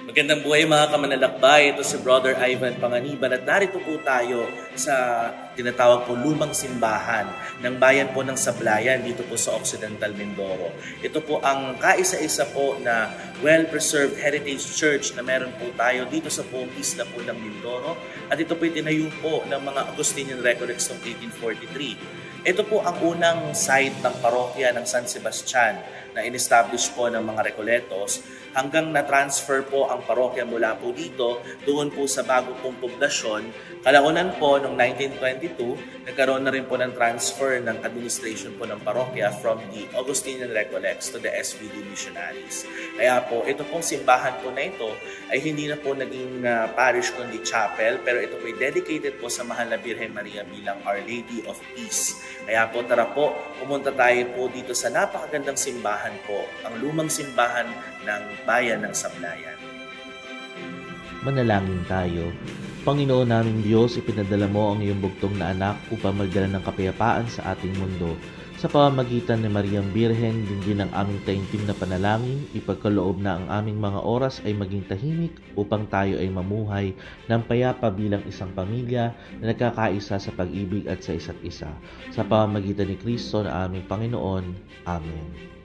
Magandang buhay mga kamanlalakbay. Ito si Brother Ivan Panganiban at narito po tayo sa tinatawag po lumang simbahan ng bayan po ng Sablayan dito po sa Occidental Mindoro. Ito po ang kaisa-isa po na well-preserved heritage church na meron po tayo dito sa buong isla po ng Mindoro at ito po itinayo po ng mga Augustinian Recollects noong 1843. Ito po ang unang site ng parokya ng San Sebastian na in-establish po ng mga Recoletos hanggang na-transfer po ang parokya mula po dito doon po sa bago pong poblasyon. Kalaunan po noong 1922, nagkaroon na rin po ng transfer ng administration po ng parokya from the Augustinian Recollects to the SVD Missionaries. Kaya po ito pong simbahan po na ito ay hindi na po naging parish kundi chapel, pero ito po ay dedicated po sa Mahal na Birhen Maria bilang Our Lady of Peace. Kaya po tara po, pumunta tayo po dito sa napakagandang simbahan po, ang lumang simbahan ng bayan ng Sablayan. Manalangin tayo. Panginoon naming Diyos, ipinadala mo ang iyong bugtong na anak upang magdala ng kapayapaan sa ating mundo. Sa pamamagitan ni Mariang Birhen, din ang aming taimtim na panalangin, ipagkaloob na ang aming mga oras ay maging tahimik upang tayo ay mamuhay ng payapa bilang isang pamilya na nagkakaisa sa pag-ibig at sa isa't isa. Sa pamamagitan ni Kristo na aming Panginoon. Amen.